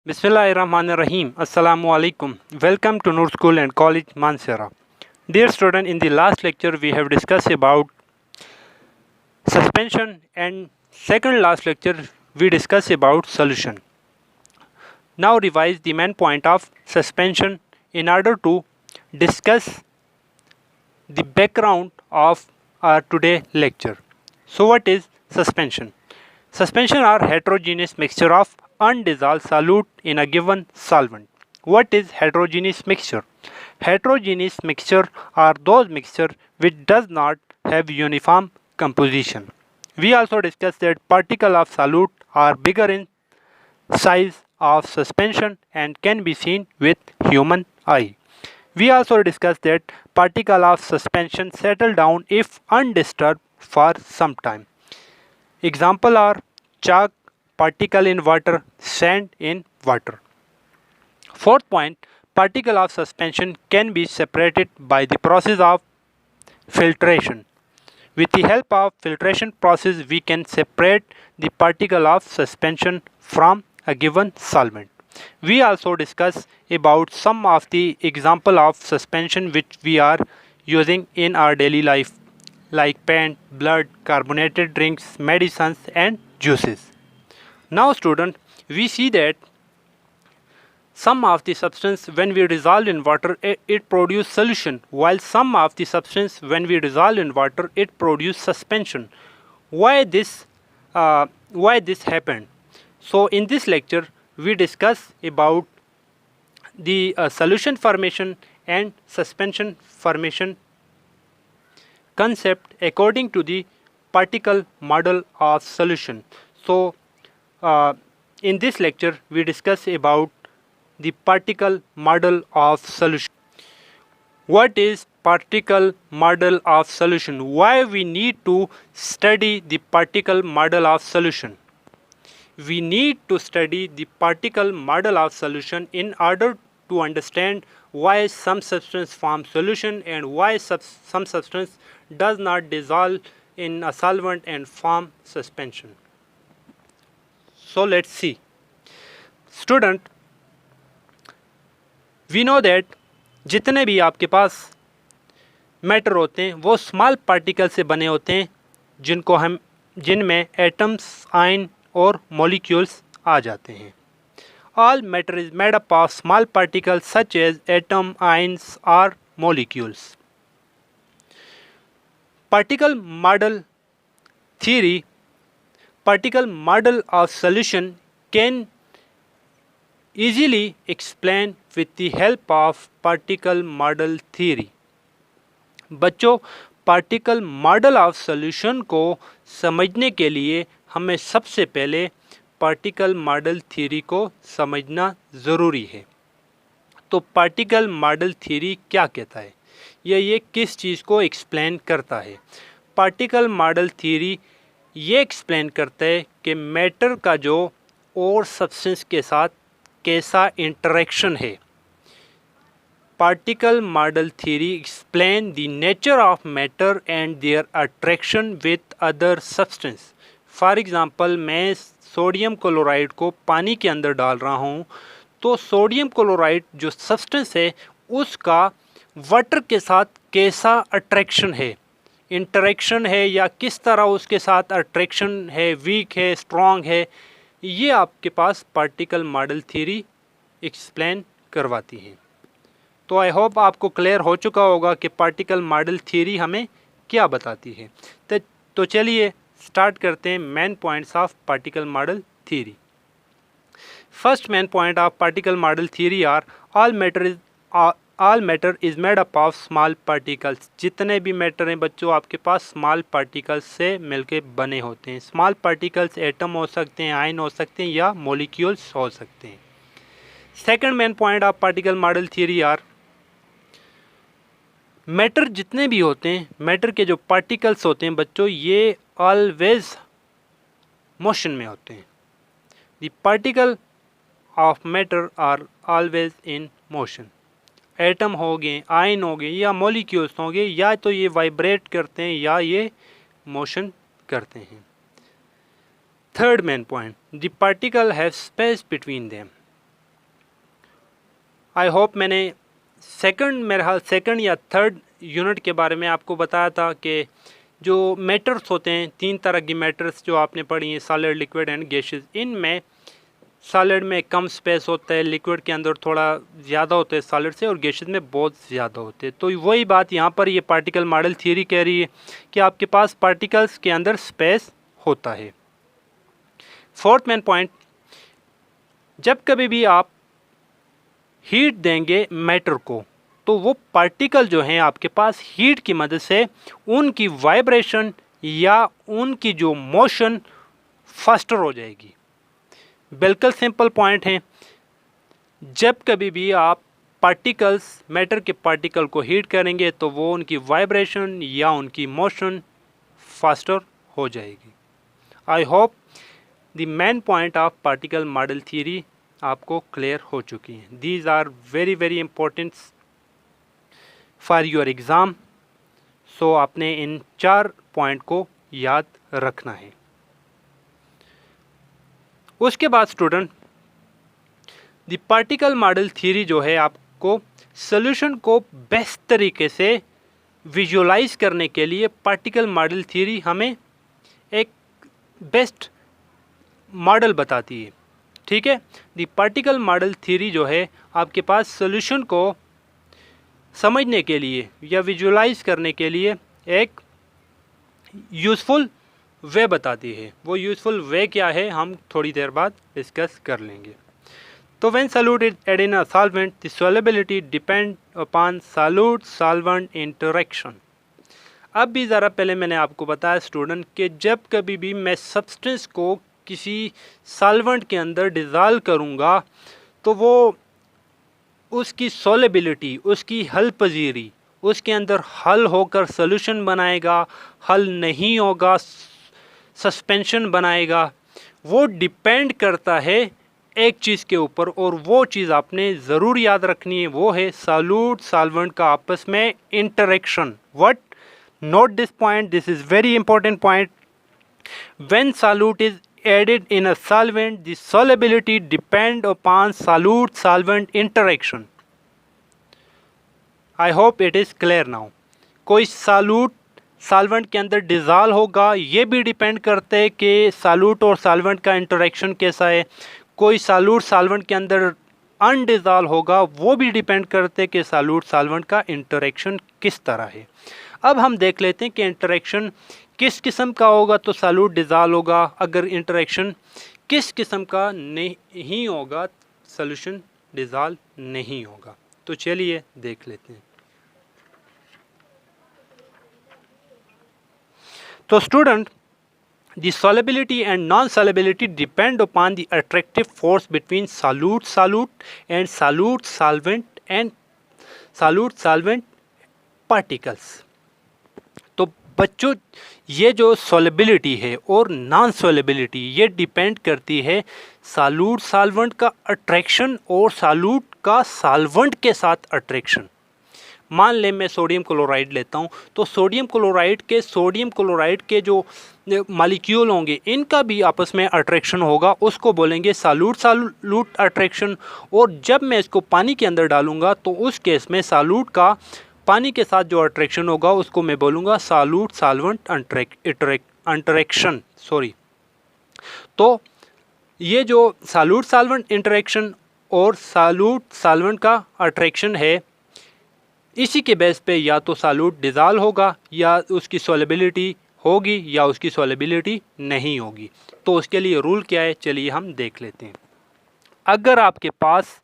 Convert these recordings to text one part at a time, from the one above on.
Bismillahirrahmanirrahim. Assalamu alaikum. Welcome to Noor School and College Mansehra. Dear student, in the last lecture we have discussed about suspension and second last lecture we discussed about solution. Now revise the main point of suspension in order to discuss the background of our today lecture. So what is suspension? Suspension are heterogeneous mixture of undissolved solute in a given solvent. What is heterogeneous mixture? Heterogeneous mixture are those mixture which does not have uniform composition. We also discussed that particles of solute are bigger in size of suspension and can be seen with human eye. We also discussed that particles of suspension settle down if undisturbed for some time. Example are chalk, particle in water, sand in water. Fourth point, particle of suspension can be separated by the process of filtration. With the help of filtration process, we can separate the particle of suspension from a given solvent. We also discuss about some of the example of suspension which we are using in our daily life, like paint, blood, carbonated drinks, medicines and juices. Now student, we see that some of the substance when we dissolve in water it produce solution, while some of the substance when we dissolve in water it produce suspension. Why this happened? So in this lecture we discuss about the solution formation and suspension formation concept according to the particle model of solution. So in this lecture we discuss about the particle model of solution. What is particle model of solution? Why we need to study the particle model of solution? We need to study the particle model of solution in order to understand why some substance forms solution and why some substance does not dissolve in a solvent and form suspension. So let's see. Student, we know that जितने भी आपके पास matter होते हैं वो small particle से बने होते हैं जिनमें एटम्स, आयन और मॉलिक्यूल्स आ जाते हैं. All matter is made up of small particles such as atom, ions और molecules. Particle model theory, particle model of solution can easily explain with the help of particle model theory. बच्चों, particle model of solution को समझने के लिए हमें सबसे पहले particle model theory को समझना ज़रूरी है. तो particle model theory क्या कहता है या ये किस चीज़ को explain करता है? particle model theory ये explain करता है कि matter का जो और substance के साथ कैसा इंटरेक्शन है. Particle model theory explain the nature of matter and their attraction with other substance. For example, मैं सोडियम क्लोराइड को पानी के अंदर डाल रहा हूँ, तो सोडियम क्लोराइड जो सब्सटेंस है उसका वाटर के साथ कैसा अट्रैक्शन है, इंटरेक्शन है या किस तरह उसके साथ अट्रैक्शन है, वीक है, स्ट्रॉन्ग है, ये आपके पास पार्टिकल मॉडल थ्योरी एक्सप्लेन करवाती है. तो आई होप आपको क्लियर हो चुका होगा कि पार्टिकल मॉडल थ्योरी हमें क्या बताती है. तो चलिए स्टार्ट करते हैं main points of particle model theory. First main point of particle model theory are all matter is made up of small particles. जितने भी मैटर हैं बच्चों आपके पास स्मॉल पार्टिकल्स से मिलके बने होते हैं. स्मॉल पार्टिकल्स एटम हो सकते हैं, आयन हो सकते हैं या मॉलिक्यूल्स हो सकते हैं. Second main point of particle model theory are matter जितने भी होते हैं, मैटर के जो पार्टिकल्स होते हैं बच्चों, ये ऑलवेज मोशन में होते हैं. The particle of matter are always in motion. Atom हो गए, आयन हो गए या मॉलिक्यूल्स हो गए, या तो ये वाइब्रेट करते हैं या ये मोशन करते हैं. Third main point, the particle have space between them. I hope मैंने मेरे ख्याल सेकंड या थर्ड यूनिट के बारे में आपको बताया था कि जो मैटर्स होते हैं, 3 तरह की मैटर्स जो आपने पढ़ी हैं, सॉलिड, लिक्विड एंड गैसेस। इनमें सॉलिड में कम स्पेस होता है, लिक्विड के अंदर थोड़ा ज़्यादा होता है सॉलिड से, और गैसेस में बहुत ज़्यादा होते हैं। तो वही बात यहाँ पर ये पार्टिकल मॉडल थ्योरी कह रही है कि आपके पास पार्टिकल्स के अंदर स्पेस होता है। फोर्थ मेन पॉइंट, जब कभी भी आप हीट देंगे मैटर को, तो वो पार्टिकल जो हैं आपके पास हीट की मदद से उनकी वाइब्रेशन या उनकी जो मोशन फास्टर हो जाएगी। बिल्कुल सिंपल पॉइंट है। जब कभी भी आप पार्टिकल्स, मैटर के पार्टिकल को हीट करेंगे तो वो उनकी वाइब्रेशन या उनकी मोशन फास्टर हो जाएगी। I hope the main point of particle model theory आपको क्लियर हो चुकी हैं। These are very very important for your exam. So आपने इन 4 पॉइंट को याद रखना है। उसके बाद student, the particle model theory जो है आपको सॉल्यूशन को बेस्ट तरीके से विजुअलाइज करने के लिए पार्टिकल मॉडल थ्योरी हमें एक बेस्ट मॉडल बताती है। ठीक है, द पार्टिकल मॉडल थ्योरी जो है आपके पास सॉल्यूशन को समझने के लिए या विजुअलाइज करने के लिए एक यूज़फुल वे बताती है। वो यूज़फुल वे क्या है हम थोड़ी देर बाद डिस्कस कर लेंगे। तो when solute is add in a solvent, the solubility depend upon solute solvent interaction. अब भी ज़रा पहले मैंने आपको बताया स्टूडेंट कि जब कभी भी मैं सब्सटेंस को किसी सॉल्वेंट के अंदर डिज़ोल्व करूँगा तो वो उसकी सॉल्युबिलिटी, उसकी हल पजीरी, उसके अंदर हल होकर सॉल्यूशन बनाएगा, हल नहीं होगा सस्पेंशन बनाएगा। वो डिपेंड करता है एक चीज़ के ऊपर, और वो चीज़ आपने ज़रूर याद रखनी है, वो है सॉल्यूट सॉल्वेंट का आपस में interaction. What? Note this point, this is very important point. When solute is added in a solvent, the solubility depend upon solute solvent interaction. I hope it is clear now. कोई solute solvent के अंदर dissolve होगा, ये भी depend करते है कि solute और सॉल्वेंट का इंटरेक्शन कैसा है। कोई सॉल्यूट सॉल्वेंट के अंदर अनडिज़ोल्व होगा, वो भी डिपेंड करते हैं कि सॉल्यूट सॉल्वेंट का इंटरेक्शन किस तरह है। अब हम देख लेते हैं कि इंटरेक्शन किस किस्म का होगा तो सॉल्यूट डिज़ोल्व होगा, अगर इंटरेक्शन किस किस्म का नहीं होगा सॉल्यूशन डिज़ोल्व नहीं होगा। तो चलिए देख लेते हैं। तो student, the solubility and non-solubility depend upon the attractive force between solute and solute solvent particles। तो बच्चों, ये जो solubility है और non-solubility ये डिपेंड करती है solute solvent का अट्रैक्शन और solute का solvent के साथ अट्रैक्शन। मान लें मैं सोडियम क्लोराइड लेता हूं, तो सोडियम क्लोराइड के जो मॉलिक्यूल होंगे इनका भी आपस में अट्रैक्शन होगा, उसको बोलेंगे सॉल्यूट अट्रैक्शन। और जब मैं इसको पानी के अंदर डालूंगा तो उस केस में सॉल्यूट का पानी के साथ जो अट्रैक्शन होगा उसको मैं बोलूँगा सॉल्यूट सॉल्वेंट इंटरेक्शन। तो ये जो सॉल्यूट सॉल्वेंट इंटरेक्शन और सॉल्यूट सॉल्वेंट का अट्रैक्शन है, इसी के बेस पे या तो सॉल्यूट डिज़ोल्व होगा या उसकी सॉल्युबिलिटी होगी या उसकी सॉल्युबिलिटी नहीं होगी। तो उसके लिए रूल क्या है, चलिए हम देख लेते हैं। अगर आपके पास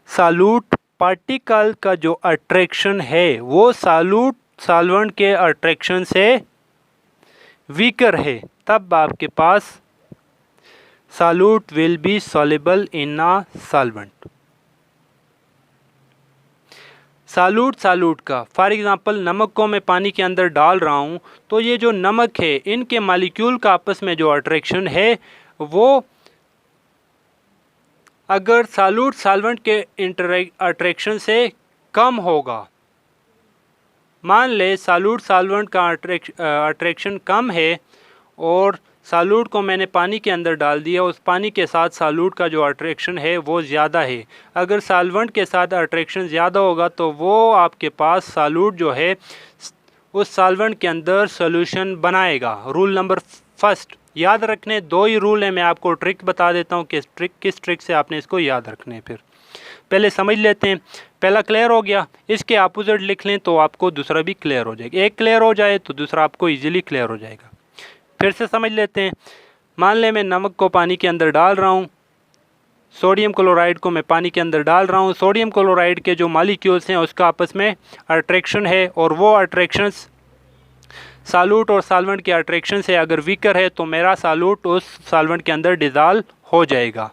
सॉल्यूट पार्टिकल का जो अट्रैक्शन है वो सॉल्यूट सॉल्वेंट के अट्रैक्शन से वीकर है, तब आपके पास solute will be soluble in a solvent. Solute का फॉर एग्जांपल नमक को मैं पानी के अंदर डाल रहा हूँ, तो ये जो नमक है इनके मॉलिक्यूल का आपस में जो अट्रैक्शन है वो अगर सॉल्यूट सॉल्वेंट के अट्रैक्शन से कम होगा, मान ले सॉल्यूट सॉल्वेंट का अट्रैक्शन कम है और सालूट को मैंने पानी के अंदर डाल दिया, उस पानी के साथ सालूट का जो अट्रैक्शन है वो ज़्यादा है। अगर साल्वेंट के साथ अट्रैक्शन ज़्यादा होगा तो वो आपके पास सालूट जो है उस साल्वेंट के अंदर सॉल्यूशन बनाएगा। रूल नंबर फर्स्ट याद रखने, दो ही रूल है, मैं आपको ट्रिक बता देता हूँ किस ट्रिक से आपने इसको याद रखने। फिर पहले समझ लेते हैं। पहला क्लियर हो गया, इसके अपोजिट लिख लें तो आपको दूसरा भी क्लियर हो जाएगा। एक क्लियर हो जाए तो दूसरा आपको इजीली क्लियर हो जाएगा। फिर से समझ लेते हैं। मान लें मैं नमक को पानी के अंदर डाल रहा हूँ, सोडियम क्लोराइड को मैं पानी के अंदर डाल रहा हूँ। सोडियम क्लोराइड के जो मॉलिक्यूल्स हैं उसका आपस में अट्रैक्शन है, और वो अट्रैक्शंस सालूट और साल्वेंट के अट्रैक्शन से अगर वीकर है तो मेरा सालूट उस साल्वेंट के अंदर डिज़ॉल्व हो जाएगा।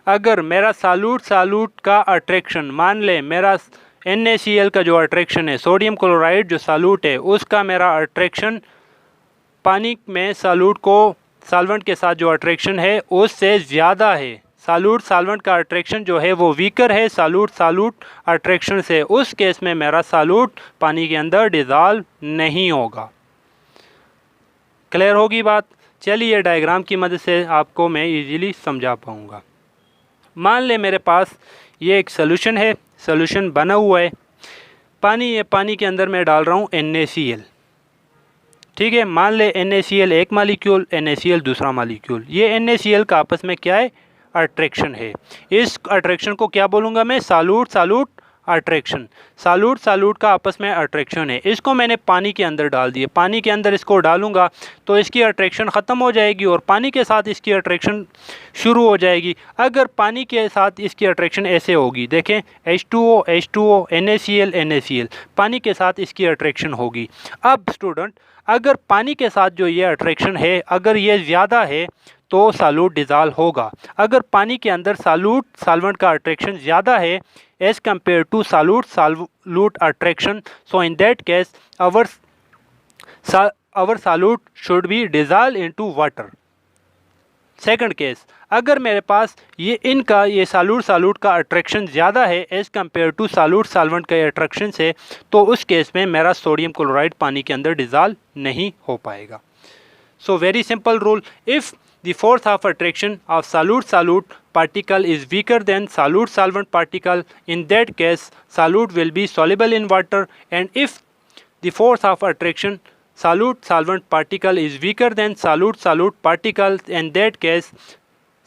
अगर मेरा सालूट का अट्रैक्शन, मान ले मेरा NaCl का जो अट्रैक्शन है, सोडियम क्लोराइड जो सालूट है उसका मेरा अट्रैक्शन पानी में सालूट को साल्वेंट के साथ जो अट्रैक्शन है उससे ज़्यादा है, सालूट साल्वेंट का अट्रैक्शन जो है वो वीकर है सालूट अट्रैक्शन से, उस केस में मेरा सालूट पानी के अंदर डिज़ॉल्व नहीं होगा। क्लियर होगी बात? चलिए डायग्राम की मदद से आपको मैं इजीली समझा पाऊँगा। मान ले मेरे पास ये एक सॉल्यूशन है, सॉल्यूशन बना हुआ है, पानी के अंदर मैं डाल रहा हूँ NaCl। ठीक है, मान ले NaCl एक मॉलिक्यूल, NaCl दूसरा मॉलिक्यूल। ये NaCl का आपस में क्या है? अट्रैक्शन है। इस अट्रैक्शन को क्या बोलूँगा मैं? सालूट अट्रैक्शन। सालूट का आपस में अट्रैक्शन है। इसको मैंने पानी के अंदर डाल दिया, पानी के अंदर इसको डालूंगा तो इसकी अट्रैक्शन ख़त्म हो जाएगी और पानी के साथ इसकी अट्रैक्शन शुरू हो जाएगी। अगर पानी के साथ इसकी अट्रैक्शन ऐसे होगी, देखें H2O NaCl, पानी के साथ इसकी अट्रैक्शन होगी। अब स्टूडेंट, अगर पानी के साथ जो ये अट्रैक्शन है अगर ये ज़्यादा है तो सालूट डिज़ॉल्व होगा। अगर पानी के अंदर साल्वेंट का अट्रैक्शन ज़्यादा है as compared to solute attraction, so in that case our solute should be dissolved into water। Second case, अगर मेरे पास ये सालूट का अट्रैक्शन ज़्यादा है as compared to solute solvent के अट्रैक्शन से, तो उस केस में मेरा सोडियम क्लोराइड पानी के अंदर डिज़ॉल्व नहीं हो पाएगा। So very simple rule, if the force of attraction of solute particle is weaker than solvent particle, in that case solute will be soluble in water, and if the force of attraction solvent particle is weaker than solute particle, in that case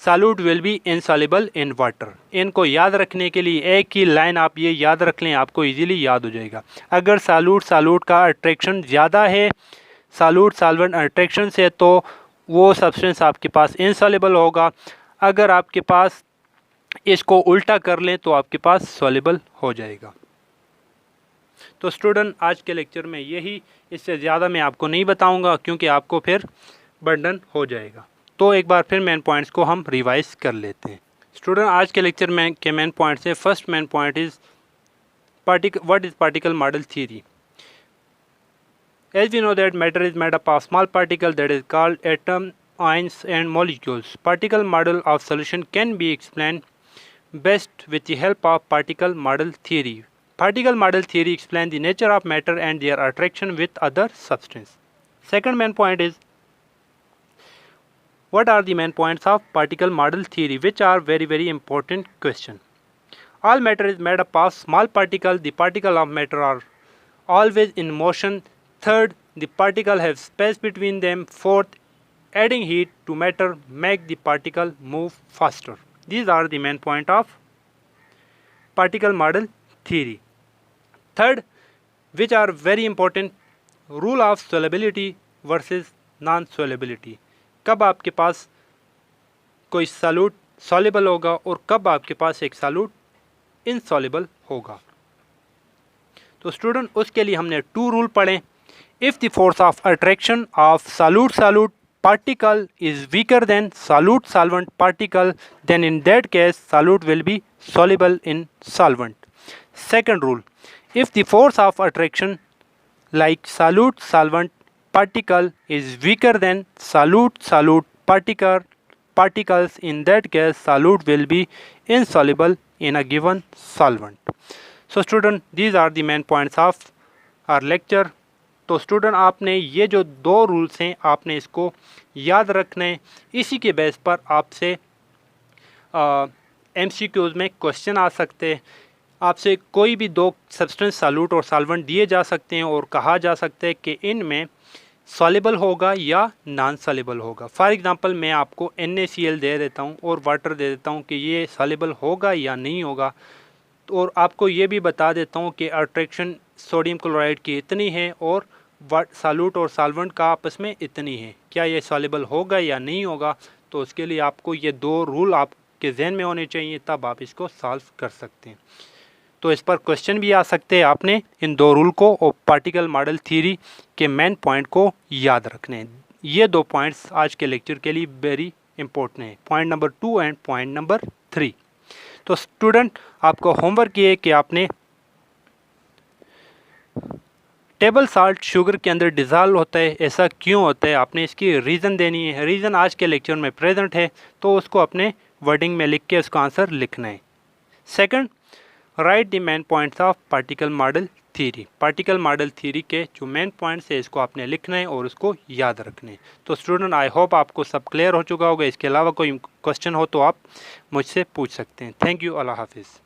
solute will be insoluble in water। इनको याद रखने के लिए एक ही line आप ये याद रख लें, आपको इजीली याद हो जाएगा। अगर सालूट का अट्रैक्शन ज़्यादा है सालूट साल्वेंट अट्रैक्शन से तो वो सब्सटेंस आपके पास इनसॉल्युबल होगा। अगर आपके पास इसको उल्टा कर लें तो आपके पास सॉल्युबल हो जाएगा। तो स्टूडेंट, आज के लेक्चर में यही, इससे ज़्यादा मैं आपको नहीं बताऊंगा क्योंकि आपको फिर बर्डन हो जाएगा। तो एक बार फिर मेन पॉइंट्स को हम रिवाइज कर लेते हैं। स्टूडेंट, आज के लेक्चर में के मेन पॉइंट्स है, first main point is what is particle model theory. As we know that matter is made up of small particles, that is called atom, ions and molecules. Particle model of solution can be explained best with the help of particle model theory. Particle model theory explains the nature of matter and their attraction with other substance. Second main point is, what are the main points of particle model theory, which are very important question. All matter is made up of small particles. The particles of matter are always in motion. Third, the particle have space between them. Fourth, adding heat to matter make the particle move faster. These are the main point of particle model theory. Third, which are very important, rule of solubility versus non-solubility. कब आपके पास कोई सालूट soluble होगा और कब आपके पास एक सालूट insoluble होगा। तो स्टूडेंट, उसके लिए हमने 2 रूल पढ़े। If the force of attraction of solute particle is weaker than solute solvent particle, then in that case solute will be soluble in solvent. Second rule, if the force of attraction like solute solvent particle is weaker than solute particles, in that case solute will be insoluble in a given solvent. So student, these are the main points of our lecture. तो student आपने ये जो दो rules हैं आपने इसको याद रखना है। इसी के बेस पर आपसे MCQs में क्वेश्चन आ सकते हैं। आपसे कोई भी दो सब्सटेंस सॉल्यूट और सॉल्वेंट दिए जा सकते हैं और कहा जा सकता है कि इनमें सॉल्युबल होगा या नॉन सॉल्युबल होगा। फॉर एग्जांपल मैं आपको NaCl दे देता हूँ और वाटर दे देता हूँ कि ये सॉल्युबल होगा या नहीं होगा, और आपको ये भी बता देता हूँ कि अट्रैक्शन सोडियम क्लोराइड की इतनी है और सॉल्यूट और सॉल्वेंट का आपस में इतनी है, क्या ये सॉल्युबल होगा या नहीं होगा। तो उसके लिए आपको ये दो रूल आपके जहन में होने चाहिए, तब आप इसको सॉल्व कर सकते हैं। तो इस पर क्वेश्चन भी आ सकते हैं। आपने इन दो रूल को और पार्टिकल मॉडल थ्योरी के मेन पॉइंट को याद रखने हैं। ये दो पॉइंट्स आज के लेक्चर के लिए वेरी इंपॉर्टेंट है, point number 2 and point number 3। तो स्टूडेंट आपको होमवर्क ये है कि आपने टेबल साल्ट शुगर के अंदर डिज़ोल्व होता है, ऐसा क्यों होता है, आपने इसकी रीज़न देनी है। रीज़न आज के लेक्चर में प्रेजेंट है, तो उसको अपने वर्डिंग में लिख के उसका आंसर लिखना है। Second, right the main points of particle model theory. Particle model theory के जो मेन पॉइंट्स है इसको आपने लिखना है और उसको याद रखना है। तो स्टूडेंट आई होप आपको सब क्लियर हो चुका होगा। इसके अलावा कोई क्वेश्चन हो तो आप मुझसे पूछ सकते हैं। थैंक यू, अल्लाह हाफिज़।